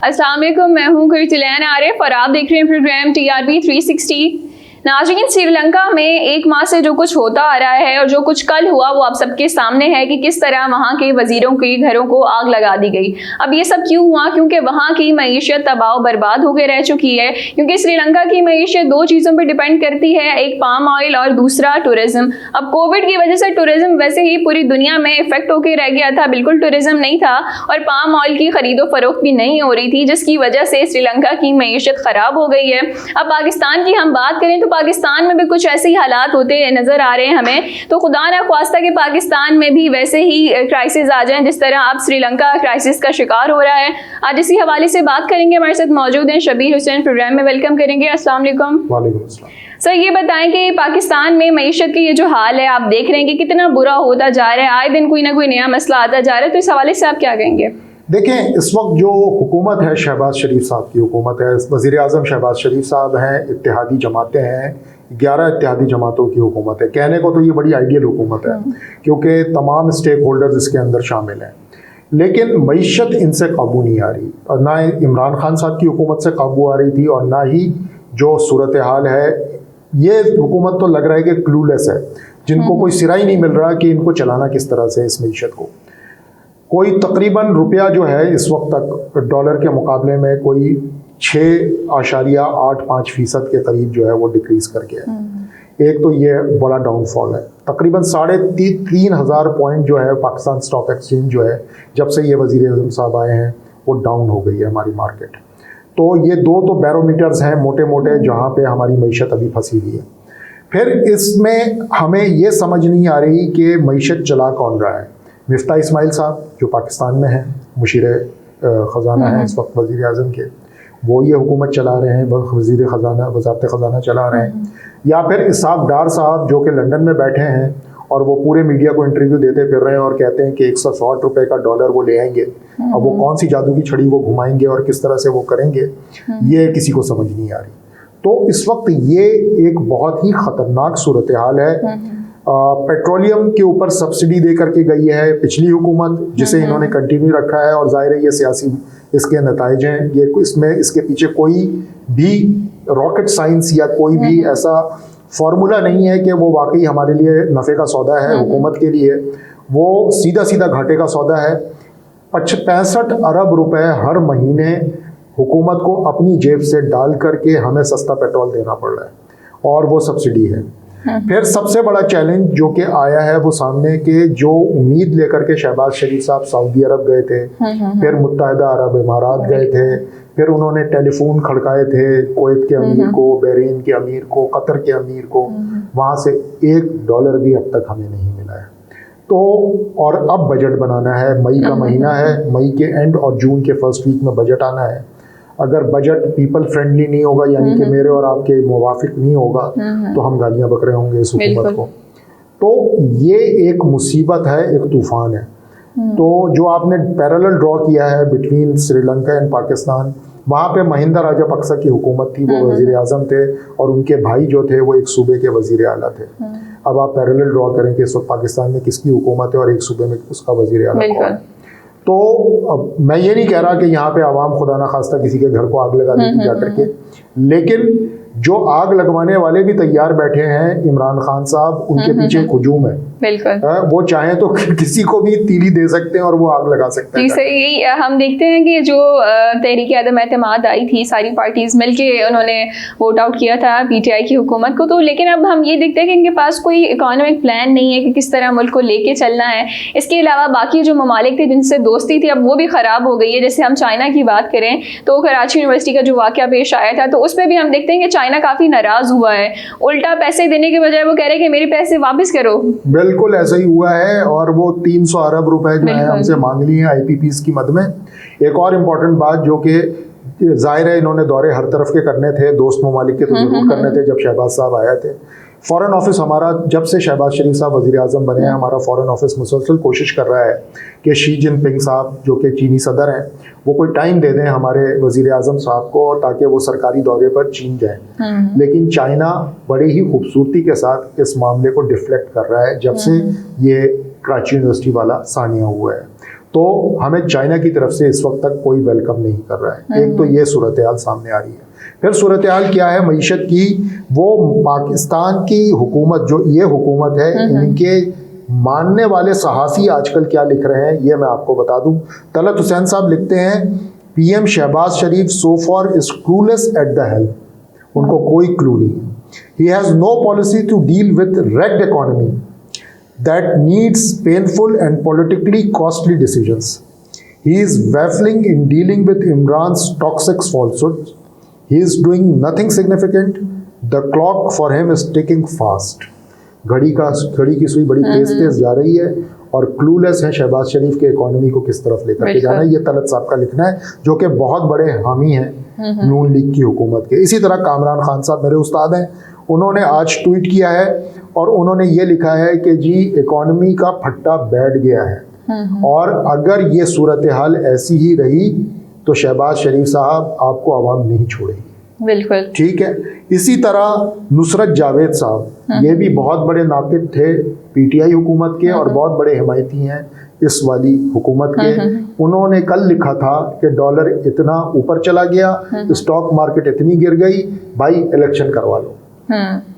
अस्सलाम वालेकुम, मैं हूँ कुर्तुलैन आरिफ और आप देख रहे हैं प्रोग्राम TRP 360। नाज़रीन, श्रीलंका में एक माह से जो कुछ होता आ रहा है और जो कुछ कल हुआ वो आप सबके सामने है कि किस तरह वहाँ के वजीरों के घरों को आग लगा दी गई। अब ये सब क्यों हुआ? क्योंकि वहाँ की मईशत तबाह बर्बाद होकर रह चुकी है। क्योंकि श्रीलंका की मईशत दो चीज़ों पर डिपेंड करती है, एक पाम ऑयल और दूसरा टूरिज़्म। अब कोविड की वजह से टूरिज़्म वैसे ही पूरी दुनिया में इफेक्ट होकर रह गया था, बिल्कुल टूरिज़्म नहीं था और पाम ऑयल की खरीदो फरोख्त भी नहीं हो रही थी, जिसकी वजह से श्रीलंका की मईशत ख़राब हो गई है। अब पाकिस्तान की हम बात करें तो पाकिस्तान में भी कुछ ऐसे ही हालात होते नजर आ रहे हैं हमें, तो खुदा ना ख्वास्ता कि पाकिस्तान में भी वैसे ही क्राइसिस आ जाएं जिस तरह अब श्रीलंका क्राइसिस का शिकार हो रहा है। आज इसी हवाले से बात करेंगे। हमारे साथ मौजूद हैं शबीर हुसैन, प्रोग्राम में वेलकम करेंगे। अस्सलाम वालेकुम। वालेकुम अस्सलाम। सर, ये बताएं कि पाकिस्तान में मईशत की ये जो हाल है, आप देख रहे हैं कि कितना बुरा होता जा रहा है, आए दिन कोई ना कोई नया मसला आता जा रहा है, तो इस हवाले से आप क्या कहेंगे? देखें, इस वक्त जो हुकूमत है शहबाज शरीफ साहब की हुकूमत है, वज़ीर आज़म शहबाज शरीफ साहब हैं, इत्तेहादी जमातें हैं, 11 इत्तेहादी जमातों की हुकूमत है। कहने को तो ये बड़ी आइडियल हुकूमत है क्योंकि तमाम स्टेक होल्डर्स इसके अंदर शामिल हैं, लेकिन मईशत इनसे काबू नहीं आ रही और ना इमरान खान साहब की हुकूमत से काबू आ रही थी और ना ही जो सूरत हाल है, ये हुकूमत तो लग रहा है कि क्लूलेस है, जिनको कोई सिरा ही नहीं मिल रहा कि इनको चलाना किस तरह से इस मईशत को। कोई तकरीबन रुपया जो है इस वक्त तक डॉलर के मुकाबले में कोई 6.85% के करीब जो है वो डिक्रीज कर गया है। एक तो ये बड़ा डाउनफॉल है। तकरीबन 3,500 पॉइंट जो है पाकिस्तान स्टॉक एक्सचेंज जो है, जब से ये वज़ीर आज़म साहब आए हैं वो डाउन हो गई है हमारी मार्केट। तो ये दो तो बैरोमीटर्स हैं मोटे मोटे जहाँ पे हमारी मईशत अभी फंसी हुई है। फिर इसमें हमें ये समझ नहीं आ रही कि मईशत चला कौन रहा है। मिफ्ता इस्माइल साहब जो पाकिस्तान में हैं, मुशीर ख़जाना हैं इस वक्त वज़ीर आज़म के, वो ये हुकूमत चला रहे हैं, वज़ीर ख़जाना वज़ारत ख़जाना चला रहे हैं। या फिर इसहाक़ डार साहब जो कि लंदन में बैठे हैं और वो पूरे मीडिया को इंटरव्यू देते फिर रहे हैं और कहते हैं कि 160 रुपये का डॉलर वो ले आएंगे। अब वो कौन सी जादू की छड़ी वो घुमाएंगे और किस तरह से वो करेंगे, ये किसी को समझ नहीं आ रही। तो इस वक्त ये एक बहुत ही ख़तरनाक सूरत हाल है। पेट्रोलियम के ऊपर सब्सिडी दे करके गई है पिछली हुकूमत, जिसे इन्होंने कंटिन्यू रखा है और ज़ाहिर है ये सियासी इसके नताइज हैं। ये इसमें इसके पीछे कोई भी रॉकेट साइंस या कोई भी ऐसा फार्मूला नहीं है कि वो वाकई हमारे लिए नफ़े का सौदा है। हुकूमत के लिए वो सीधा सीधा घाटे का सौदा है। 65 अरब रुपए हर महीने हुकूमत को अपनी जेब से डाल करके हमें सस्ता पेट्रोल देना पड़ रहा है और वो सब्सिडी है। फिर सबसे बड़ा चैलेंज जो कि आया है वो सामने के जो उम्मीद लेकर के शहबाज शरीफ साहब सऊदी अरब गए थे, फिर मुत्तहिदा अरब इमारात गए थे, फिर उन्होंने टेलीफोन खड़काए थे कुवैत के अमीर को, बहरीन के अमीर को, कतर के अमीर को, वहाँ से $1 भी अब तक हमें नहीं मिला है। तो और अब बजट बनाना है, मई का महीना है, मई के एंड और जून के फर्स्ट वीक में बजट आना है। अगर बजट पीपल फ्रेंडली नहीं होगा, यानी कि मेरे और आपके मुवाफिक नहीं होगा, तो हम गालियां बक रहे होंगे इस हुकूमत को। तो ये एक मुसीबत है, एक तूफान है। तो जो आपने पैरेलल ड्रॉ किया है बिटवीन श्रीलंका एंड पाकिस्तान, वहाँ पे महिंदा राजापक्सा की हुकूमत थी, वो वज़ीर आज़म थे और उनके भाई जो थे वो एक सूबे के वज़ीर आला थे। अब आप पैरेलल ड्रॉ करें कि इस वक्त पाकिस्तान में किसकी हुकूमत है और एक सूबे में उसका वज़ीर आला कौन है। तो अब मैं ये नहीं कह रहा कि यहाँ पे आवाम खुदा ना खास्ता किसी के घर को आग लगा देती जा करके, लेकिन जो आग लगवाने वाले भी तैयार बैठे हैं, इमरान खान साहब, उनके पीछे एक हुजूम है। बिल्कुल, वो चाहें तो किसी को भी तीली दे सकते हैं और वो आग लगा सकते हैं। सही, हम देखते हैं कि जो तहरीक आदम एतमाद आई थी, सारी पार्टीज मिलके उन्होंने वोट आउट किया था PTI की हुकूमत को, तो लेकिन अब हम ये देखते हैं कि इनके पास कोई इकोनॉमिक प्लान नहीं है कि किस तरह मुल्क को लेके चलना है। इसके अलावा बाकी जो ममालिक थे जिनसे दोस्ती थी, अब वो भी ख़राब हो गई है। जैसे हम चाइना की बात करें तो कराची यूनिवर्सिटी का जो वाक़या पेश आया था, तो उस पर भी हम देखते हैं कि चाइना काफ़ी नाराज़ हुआ है। उल्टा पैसे देने के बजाय वो कह रहे हैं कि मेरे पैसे वापस करो। बिल्कुल ऐसा ही हुआ है और वो 300 अरब रुपए जो है हमसे मांग लिए हैं IPPs की मद में। एक और इम्पोर्टेंट बात जो कि जाहिर है इन्होंने दौरे हर तरफ के करने थे, दोस्त ममालिक के तो जरूर करने थे जब शहबाज साहब आए थे। फ़ॉरेन ऑफिस हमारा, जब से शहबाज शरीफ साहब वज़ीर आज़म बने हैं, हमारा फ़ॉरेन ऑफिस मुसलसल कोशिश कर रहा है कि शी जिनपिंग साहब जो कि चीनी सदर हैं, वो कोई टाइम दे दें हमारे वज़ीर आज़म साहब को ताकि वो सरकारी दौरे पर चीन जाएं। लेकिन चाइना बड़ी ही खूबसूरती के साथ इस मामले को डिफ्लेक्ट कर रहा है जब से ये कराची यूनिवर्सिटी वाला सानिया हुआ है। तो हमें चाइना की तरफ से इस वक्त तक कोई वेलकम नहीं कर रहा है। एक तो ये सूरत हाल सामने आ रही है। फिर सूरत हाल क्या है मईशत की, वो पाकिस्तान की हुकूमत जो ये हुकूमत है, इनके मानने वाले सहाफ़ी आजकल क्या लिख रहे हैं ये मैं आपको बता दूं। तलत हुसैन साहब लिखते हैं PM Shehbaz Sharif so far is clueless at the help, उनको कोई क्लू नहीं है। He has no policy to deal with ragged economy that needs painful and politically costly decisions. He is baffling in dealing with Imran's toxic falsehoods. He is doing nothing significant. The clock for him is ticking fast. घड़ी की सुई बड़ी तेज जा रही है और clueless है शहबाज शरीफ के इकोनॉमी को किस तरफ लेकर के जाना है। ये तलत साहब का लिखना है, जो कि बहुत बड़े हामी हैं नून लीग की हुकूमत के। इसी तरह कामरान खान साहब मेरे उस्ताद हैं, उन्होंने आज ट्वीट किया है और उन्होंने ये लिखा है कि जी इकोनॉमी का फट्टा बैठ गया है और अगर ये सूरत हाल ऐसी ही रही तो शहबाज शरीफ साहब आपको आवाम नहीं छोड़ेगी। बिल्कुल ठीक है। इसी तरह नुसरत जावेद साहब ये भी बहुत बड़े नाक़िद थे पीटीआई हुकूमत के और बहुत बड़े हिमायती हैं इस वाली हुकूमत के। उन्होंने कल लिखा था कि डॉलर इतना ऊपर चला गया, स्टॉक मार्केट इतनी गिर गई, भाई इलेक्शन करवा लो।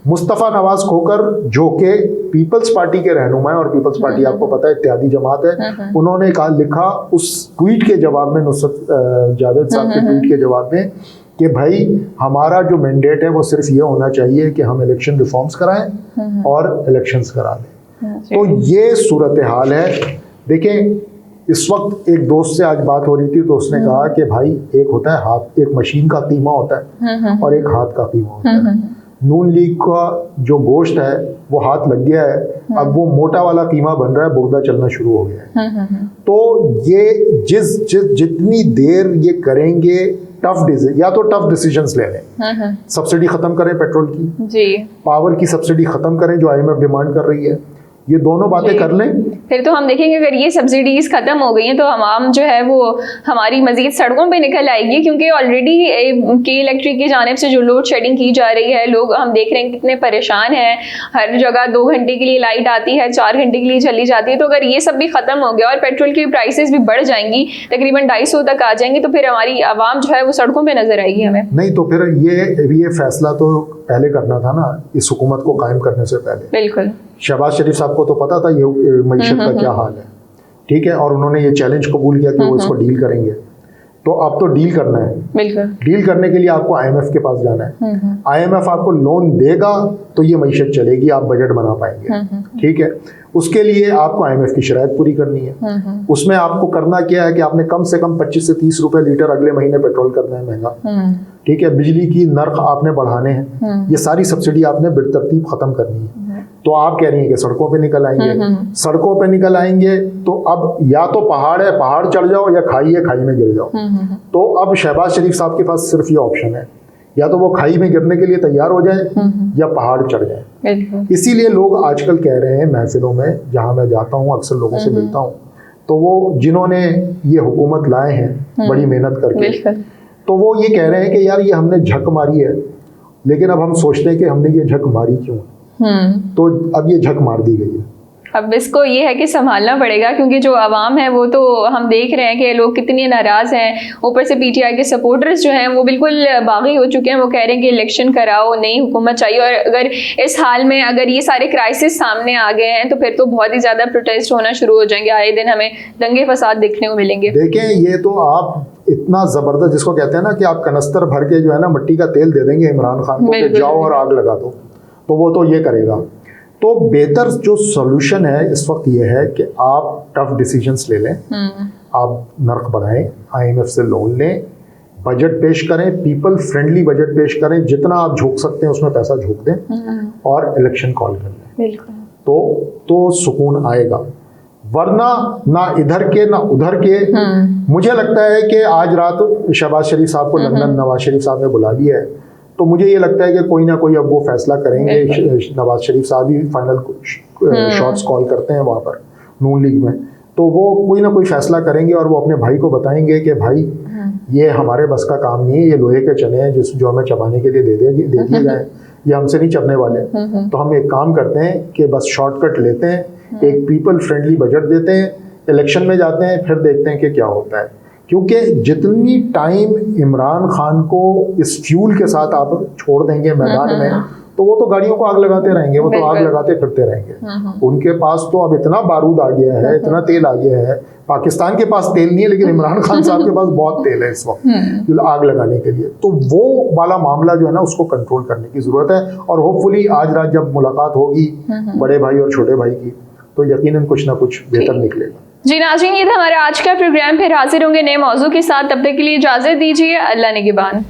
मुस्तफ़ा नवाज खोकर जो कि पीपल्स पार्टी के रहनुमा है और पीपल्स पार्टी आपको पता है इत्यादी जमात है, उन्होंने कहा लिखा उस ट्वीट के जवाब में, नुसरत जावेद साहब के ट्वीट के जवाब में कि भाई हमारा जो मैंडेट है वो सिर्फ ये होना चाहिए कि हम इलेक्शन रिफॉर्म्स कराएं और इलेक्शंस करा दें। तो ये सूरत हाल है। देखें इस वक्त एक दोस्त से आज बात हो रही थी तो उसने कहा कि भाई एक होता है हाथ, एक मशीन का कीमा होता है और एक हाथ का कीमा होता है। नून लीग का जो गोश्त है वो हाथ लग गया है, अब वो मोटा वाला कीमा बन रहा है, बोगदा चलना शुरू हो गया है। तो ये जितनी देर ये करेंगे या तो टफ डिसीजंस ले लें, सब्सिडी खत्म करें पेट्रोल की जी, पावर की सब्सिडी खत्म करें जो आईएमएफ डिमांड कर रही है, ये दोनों बातें कर लें। फिर तो हम देखेंगे अगर ये सब्सिडीज खत्म हो गई हैं तो आवाम जो है वो हमारी मजीद सड़कों पे निकल आएगी, क्योंकि ऑलरेडी के इलेक्ट्रिक की जानिब से जो लोड शेडिंग की जा रही है, लोग हम देख रहे हैं कितने परेशान हैं। हर जगह 2 घंटे के लिए लाइट आती है, 4 घंटे के लिए चली जाती है। तो अगर ये सब भी खत्म हो गया और पेट्रोल की प्राइसेस भी बढ़ जाएंगी, तकरीबन 250 तक आ जाएंगी, तो फिर हमारी आवाम जो है वो सड़कों पर नजर आएगी हमें। नहीं तो फिर ये फैसला तो पहले करना था ना, इस हुकूमत को कायम करने से पहले। बिल्कुल। शहबाज शरीफ साहब को तो पता था ये मईशत का क्या हाल है, ठीक है, और उन्होंने ये चैलेंज कबूल किया कि वो इसको डील करेंगे। तो अब तो डील करना है। बिल्कुल। डील करने के लिए आपको आईएमएफ के पास जाना है। आईएमएफ आपको लोन देगा तो ये मईशत चलेगी, आप बजट बना पाएंगे। ठीक है। उसके लिए आपको आईएमएफ की शराइत पूरी करनी है। उसमें आपको करना क्या है कि आपने कम से कम 25 से 30 रुपए लीटर अगले महीने पेट्रोल करना है महंगा। ठीक है। बिजली की नर्ख आपने बढ़ाने हैं। ये सारी सब्सिडी आपने बेतरतीब खत्म करनी है। तो आप कह रही हैं कि सड़कों पे निकल आएंगे। सड़कों पे निकल आएंगे तो अब या तो पहाड़ है, पहाड़ चढ़ जाओ, या खाई है, खाई में गिर जाओ। तो अब शहबाज शरीफ साहब के पास सिर्फ ये ऑप्शन है, या तो वो खाई में गिरने के लिए तैयार हो जाए या पहाड़ चढ़ जाए। इसीलिए लोग आजकल कह रहे हैं महफिलों में, जहां मैं जाता हूं अक्सर लोगों से मिलता हूं, तो वो जिन्होंने ये हुकूमत लाए हैं बड़ी मेहनत करके, तो वो ये कह रहे हैं कि यार ये हमने झक मारी है, लेकिन अब हम सोचते हैं कि हमने ये झक मारी क्यों। तो अब ये झक मार दी गई है। अब इसको ये है कि संभालना पड़ेगा, क्योंकि जो आवाम है वो तो हम देख रहे हैं कि लोग कितने नाराज़ हैं। ऊपर से पीटीआई के सपोर्टर्स जो हैं वो बिल्कुल बागी हो चुके हैं। वो कह रहे हैं कि इलेक्शन कराओ, नई हुकूमत चाहिए। और अगर इस हाल में अगर ये सारे क्राइसिस सामने आ गए हैं तो फिर तो बहुत ही ज़्यादा प्रोटेस्ट होना शुरू हो जाएंगे। आए दिन हमें दंगे फसाद देखने को मिलेंगे। देखें, ये तो आप इतना ज़बरदस्त, जिसको कहते हैं ना कि आप कनस्तर भर के जो है ना मिट्टी का तेल दे देंगे इमरान खान को कि जाओ और आग लगा दो, तो वो तो ये करेगा। तो बेहतर जो सॉल्यूशन है इस वक्त ये है कि आप टफ डिसीजंस ले लें, आप नर्क बढ़ाएं, आईएमएफ से लोन लें, बजट पेश करें, पीपल फ्रेंडली बजट पेश करें, जितना आप झोंक सकते हैं उसमें पैसा झोंक दें और इलेक्शन कॉल कर लें। तो सुकून आएगा। वरना ना इधर के ना उधर के। मुझे लगता है कि आज रात शहबाज शरीफ साहब को लंदन नवाज शरीफ साहब ने बुला लिया है, तो मुझे ये लगता है कि कोई ना कोई अब वो फैसला करेंगे। नवाज शरीफ साहब ही फाइनल शॉट्स कॉल करते हैं वहाँ पर नून लीग में, तो वो कोई ना कोई फैसला करेंगे और वो अपने भाई को बताएंगे कि भाई ये हमारे बस का काम नहीं है, ये लोहे के चने हैं जो हमें चबाने के लिए दे दिए जाए, ये हमसे नहीं चबने वाले। तो हम एक काम करते हैं कि बस शॉर्टकट लेते हैं, एक पीपल फ्रेंडली बजट देते हैं, इलेक्शन में जाते हैं, फिर देखते हैं कि क्या होता है। क्योंकि जितनी टाइम इमरान खान को इस फ्यूल के साथ आप छोड़ देंगे मैदान में, तो वो तो गाड़ियों को आग लगाते रहेंगे, वो तो आग लगाते फिरते रहेंगे। उनके पास तो अब इतना बारूद आ गया है, इतना तेल आ गया है। पाकिस्तान के पास तेल नहीं है, लेकिन इमरान खान साहब के पास बहुत तेल है इस वक्त आग लगाने के लिए। तो वो वाला मामला जो है ना, उसको कंट्रोल करने की जरूरत है। और होपफुली आज रात जब मुलाकात होगी बड़े भाई और छोटे भाई की, तो यकीनन कुछ ना कुछ बेहतर निकलेगा। जी नाज़रीन, ये था हमारा आज का प्रोग्राम। फिर हाजिर होंगे नए मौजू के साथ। तब तक के लिए इजाजत दीजिए। अल्लाह निगहबान।